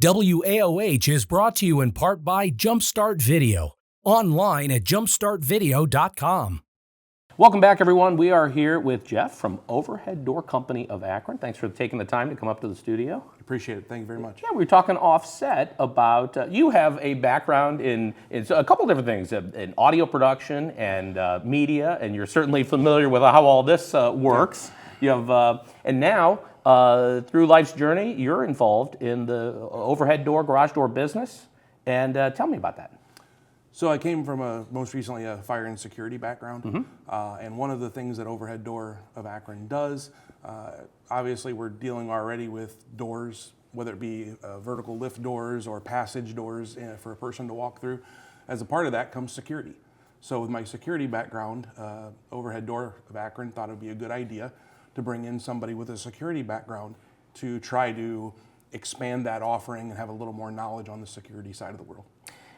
WAOH is brought to you in part by Jumpstart Video, online at jumpstartvideo.com. Welcome back, everyone. We are here with Jeff from Overhead Door Company of Akron. Thanks for taking the time to come up to the studio. Appreciate it. Thank you very much. Yeah, we were talking offset about, you have a background in a couple different things, in audio production and media, and you're certainly familiar with how all this works. You have, and now, through life's journey, you're involved in the overhead door, garage door business, and tell me about that. So I came from most recently a fire and security background, and one of the things that Overhead Door of Akron does, obviously we're dealing already with doors, whether it be vertical lift doors or passage doors for a person to walk through. As a part of that comes security. So with my security background, Overhead Door of Akron thought it would be a good idea to bring in somebody with a security background to try to expand that offering and have a little more knowledge on the security side of the world.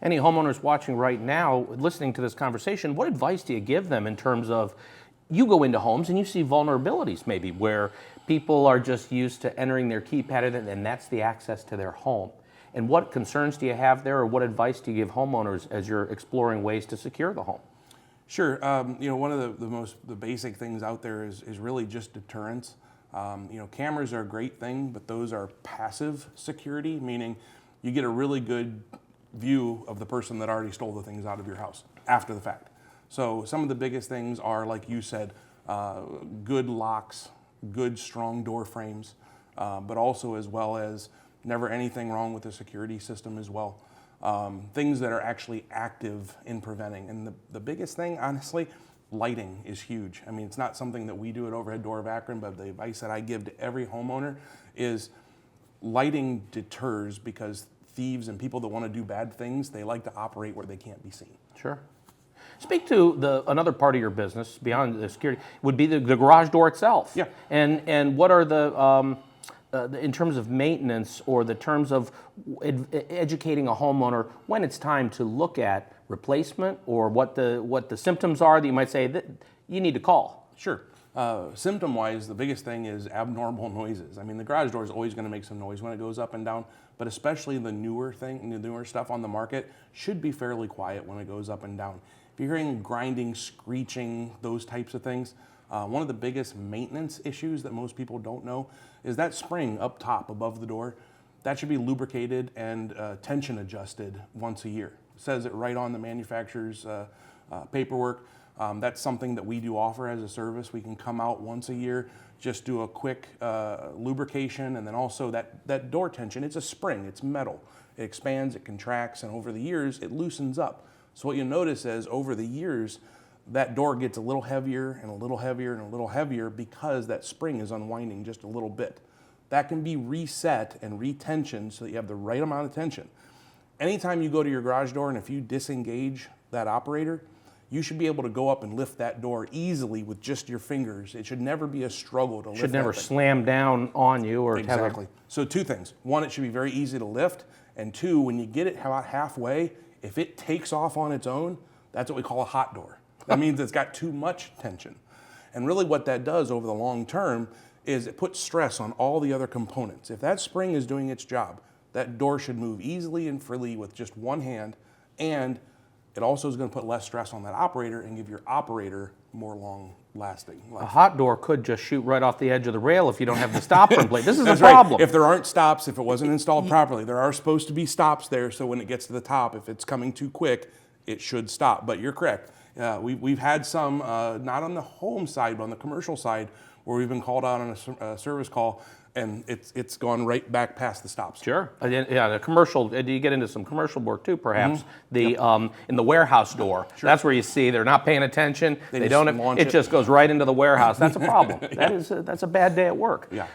Any homeowners watching right now, listening to this conversation, what advice do you give them in terms of, you go into homes and you see vulnerabilities maybe where people are just used to entering their keypad in and that's the access to their home. And what concerns do you have there, or what advice do you give homeowners as you're exploring ways to secure the home? Sure. One of the basic things out there is really just deterrence. Cameras are a great thing, but those are passive security, meaning you get a really good view of the person that already stole the things out of your house after the fact. So some of the biggest things are, like you said, good locks, good strong door frames, but also as well as never anything wrong with the security system as well. Things that are actually active in preventing. And the biggest thing, honestly, lighting is huge. I mean, it's not something that we do at Overhead Door of Akron, but the advice that I give to every homeowner is lighting deters, because thieves and people that want to do bad things, they like to operate where they can't be seen. Sure. Speak to another part of your business beyond the security would be the garage door itself. Yeah. And what are the in terms of maintenance, or the terms of educating a homeowner when it's time to look at replacement, or what the symptoms are that you might say that you need to call? Sure. Symptom-wise, the biggest thing is abnormal noises. I mean, the garage door is always going to make some noise when it goes up and down, but especially the newer stuff on the market should be fairly quiet when it goes up and down. If you're hearing grinding, screeching, those types of things, one of the biggest maintenance issues that most people don't know is that spring up top above the door. That should be lubricated and tension adjusted once a year. It says it right on the manufacturer's paperwork. That's something that we do offer as a service. We can come out once a year, just do a quick lubrication, and then also that door tension, it's a spring, it's metal. It expands, it contracts, and over the years, it loosens up. So what you'll notice is over the years, that door gets a little heavier and a little heavier and a little heavier because that spring is unwinding just a little bit. That can be reset and retensioned so that you have the right amount of tension. Anytime you go to your garage door and if you disengage that operator, you should be able to go up and lift that door easily with just your fingers. It should never be a struggle to lift. Should never slam down on you or exactly. So two things. One, it should be very easy to lift, and two, when you get it about halfway, if it takes off on its own, that's what we call a hot door. That means it's got too much tension. And really what that does over the long term is it puts stress on all the other components. If that spring is doing its job, that door should move easily and freely with just one hand, and it also is going to put less stress on that operator and give your operator more long-lasting life. A hot door could just shoot right off the edge of the rail if you don't have the stop in place. This is That's a problem. Right. If there aren't stops, if it wasn't installed properly, there are supposed to be stops there, so when it gets to the top, if it's coming too quick, it should stop. But you're correct. We've had some, not on the home side, but on the commercial side, where we've been called out on a service call, and it's gone right back past the stops. Sure. Yeah, the commercial, you get into some commercial work too, perhaps. In the warehouse door, that's where you see they're not paying attention. They don't. It just goes right into the warehouse. That's a problem. That's a bad day at work. Yeah.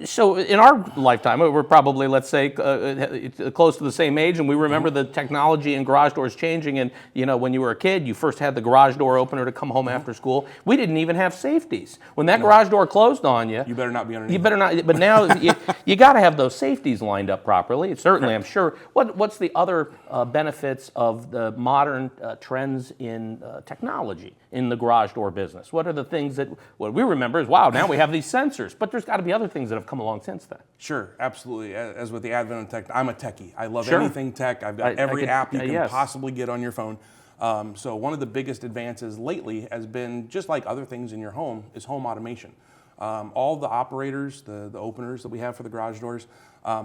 So in our lifetime, we're probably, let's say, close to the same age, and we remember the technology in garage doors changing. And when you were a kid, you first had the garage door opener to come home after school. We didn't even have safeties. When that garage door closed on you, you better not be underneath. You better not. but now you got to have those safeties lined up properly. Certainly, I'm sure. What's the other benefits of the modern trends in technology in the garage door business? What are the things that what we remember is, wow, now we have these sensors, but there's got to be other things that have come along since then. Sure, absolutely. As with the advent of tech, I'm a techie. I love Sure. anything tech. I've got every app you can possibly get on your phone. So one of the biggest advances lately has been, just like other things in your home, is home automation. All the operators, the openers that we have for the garage doors,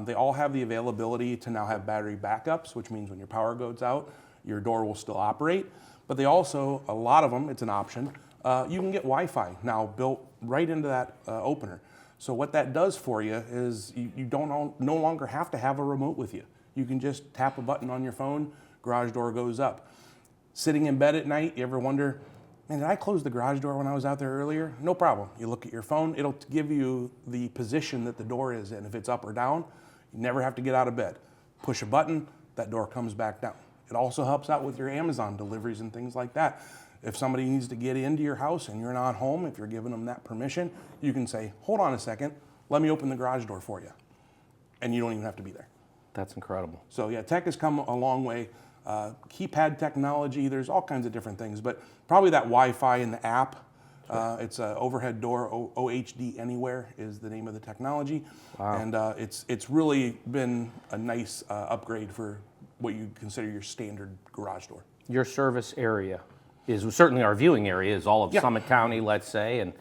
they all have the availability to now have battery backups, which means when your power goes out, your door will still operate. But they also, a lot of them, it's an option, you can get Wi-Fi now built right into that opener. So what that does for you is you don't no longer have to have a remote with you. You can just tap a button on your phone, garage door goes up. Sitting in bed at night, you ever wonder, man, did I close the garage door when I was out there earlier? No problem. You look at your phone, it'll give you the position that the door is in. If it's up or down, you never have to get out of bed. Push a button, that door comes back down. It also helps out with your Amazon deliveries and things like that. If somebody needs to get into your house and you're not home, if you're giving them that permission, you can say, hold on a second, let me open the garage door for you. And you don't even have to be there. That's incredible. So yeah, tech has come a long way. Keypad technology, there's all kinds of different things, but probably that Wi-Fi in the app. It's an overhead door, OHD Anywhere is the name of the technology. Wow. And it's really been a nice upgrade for what you consider your standard garage door. Your service area is certainly our viewing area is all of Summit County, let's say, and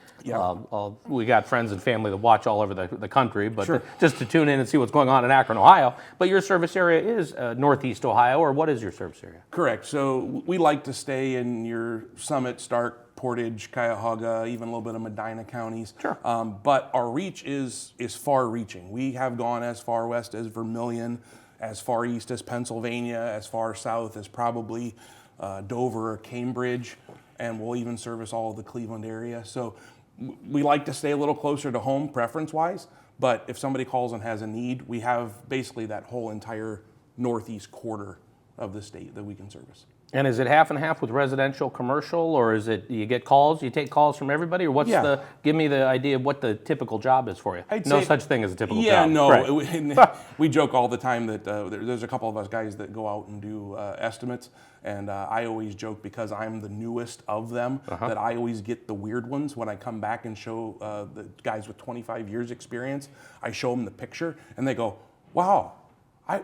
we got friends and family that watch all over the country, but just to tune in and see what's going on in Akron, Ohio. But your service area is Northeast Ohio, or what is your service area? Correct. So we like to stay in your Summit, Stark, Portage, Cuyahoga, even a little bit of Medina counties. Sure. But our reach is far-reaching. We have gone as far west as Vermilion, as far east as Pennsylvania, as far south as probably Dover or Cambridge, and we'll even service all of the Cleveland area. So we like to stay a little closer to home preference-wise, but if somebody calls and has a need, we have basically that whole entire northeast quarter of the state that we can service. And is it half and half with residential, commercial, or is it you get calls, you take calls from everybody, or what's give me the idea of what the typical job is for you? No such thing as a typical job. Yeah, no, right. We joke all the time that there's a couple of us guys that go out and do estimates, and I always joke, because I'm the newest of them, that I always get the weird ones when I come back and show the guys with 25 years experience. I show them the picture, and they go, wow.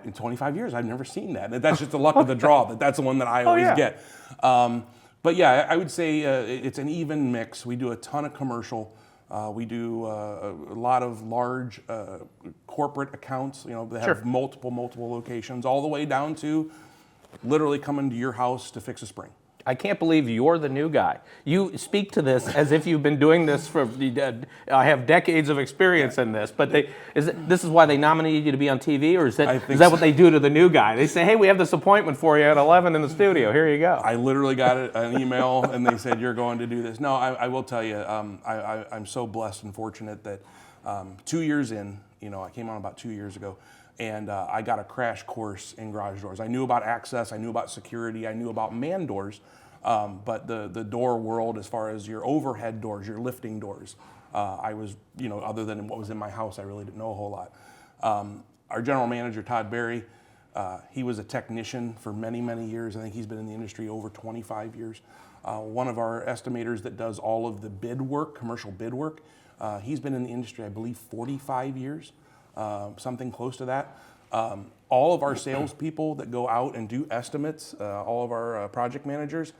In 25 years, I've never seen that. That's just the luck of the draw. That's the one that I always get. But yeah, I would say it's an even mix. We do a ton of commercial. We do a lot of large corporate accounts, that have multiple locations, all the way down to literally coming to your house to fix a spring. I can't believe you're the new guy. You speak to this as if you've been doing this for, I have decades of experience in this, but this is why they nominated you to be on TV, or is that what they do to the new guy? They say, hey, we have this appointment for you at 11 in the studio, here you go. I literally got an email and they said, you're going to do this. No, I will tell you, I'm so blessed and fortunate that 2 years in, I came on about 2 years ago, and I got a crash course in garage doors. I knew about access, I knew about security, I knew about man doors, but the door world, as far as your overhead doors, your lifting doors, I was, other than what was in my house, I really didn't know a whole lot. Our general manager, Todd Berry, he was a technician for many, many years. I think he's been in the industry over 25 years. One of our estimators that does all of the bid work, commercial bid work, he's been in the industry, I believe, 45 years. Something close to that. All of our salespeople that go out and do estimates, all of our project managers,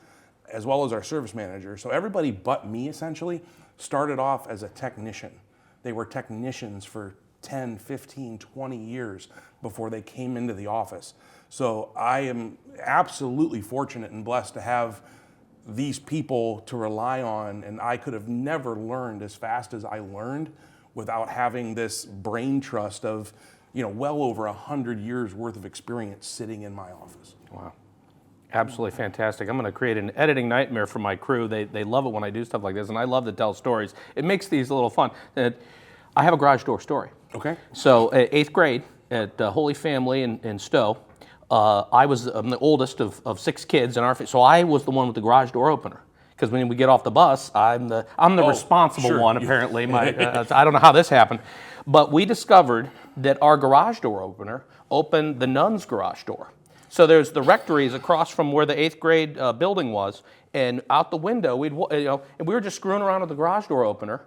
as well as our service managers. So everybody but me, essentially, started off as a technician. They were technicians for 10, 15, 20 years before they came into the office. So I am absolutely fortunate and blessed to have these people to rely on, and I could have never learned as fast as I learned without having this brain trust of, well over 100 years worth of experience sitting in my office. Wow. Absolutely fantastic. I'm going to create an editing nightmare for my crew. They love it when I do stuff like this, and I love to tell stories. It makes these a little fun. I have a garage door story. Okay. So 8th grade at Holy Family in Stowe, I'm the oldest of 6 kids in our family, so I was the one with the garage door opener. Because when we get off the bus, I'm the responsible one, apparently. I don't know how this happened. But we discovered that our garage door opener opened the nun's garage door. So there's the rectories across from where the 8th grade building was, and out the window, and we were just screwing around with the garage door opener,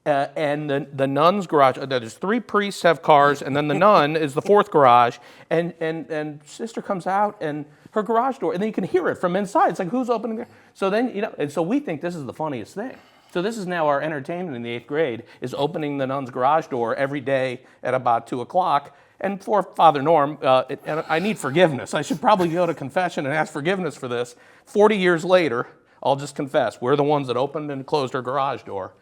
and the nun's garage. There's 3 priests have cars, and then the nun is the 4th garage, and sister comes out and her garage door, and then you can hear it from inside. It's like, who's opening there? So then and so we think this is the funniest thing. So this is now our entertainment in the 8th grade, is opening the nun's garage door every day at about 2 o'clock. And for Father Norm, and I need forgiveness. I should probably go to confession and ask forgiveness for this. 40 years later, I'll just confess, we're the ones that opened and closed her garage door.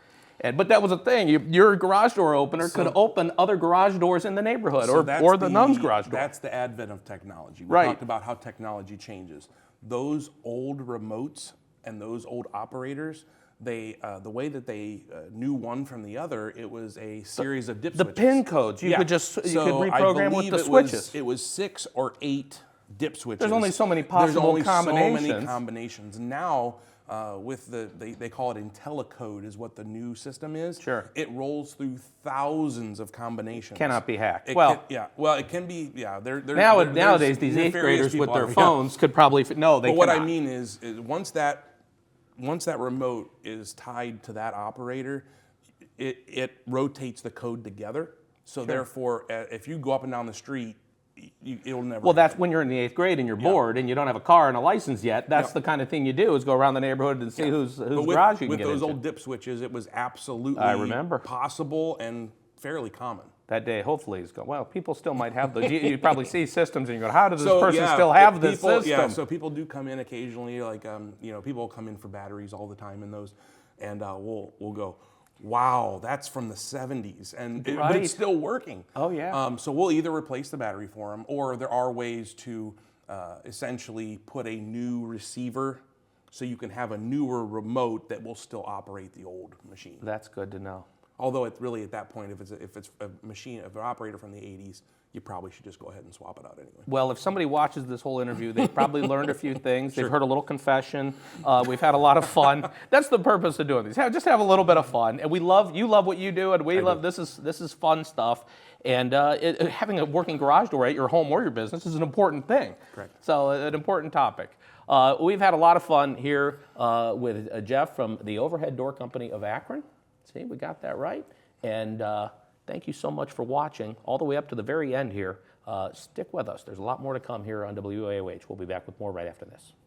But that was a thing. Your garage door opener could open other garage doors in the neighborhood, or the nun's garage door. That's the advent of technology. We Right. talked about how technology changes. Those old remotes and those old operators, the way that they knew one from the other, it was a series of dip switches. The pin codes, you could reprogram with the switches. It was 6 or 8 dip switches. There's only so many possible combinations. So many combinations. Now, with they call it IntelliCode is what the new system is. Sure. It rolls through thousands of combinations. Cannot be hacked. It can be. Yeah. Nowadays, these 8th graders with their phones could probably no. They. But what I mean is once that remote is tied to that operator, it rotates the code together. So therefore, if you go up and down the street, it'll never. Well, that's when you're in the 8th grade and you're bored and you don't have a car and a license yet. That's the kind of thing you do, is go around the neighborhood and see whose garage you can get into. With those old dip switches, it was absolutely possible and fairly common. That day, hopefully, is gone. Well, people still might have those. You probably see systems and you go, how does this person still have this system? Yeah, so people do come in occasionally, like, people come in for batteries all the time in those, and we'll go, wow, that's from the 70s, but it's still working. Oh, yeah. So we'll either replace the battery for them, or there are ways to essentially put a new receiver so you can have a newer remote that will still operate the old machine. That's good to know. Although it's really at that point, if it's a machine, if an operator from the 80s, you probably should just go ahead and swap it out anyway. Well, if somebody watches this whole interview, they've probably learned a few things. They've heard a little confession. We've had a lot of fun. That's the purpose of doing these. Just have a little bit of fun. And you love what you do, and we love this is fun stuff. And having a working garage door at your home or your business is an important thing. Correct. So an important topic. We've had a lot of fun here with Jeff from the Overhead Door Company of Akron. See, we got that right. And thank you so much for watching all the way up to the very end here. Stick with us. There's a lot more to come here on WAOH. We'll be back with more right after this.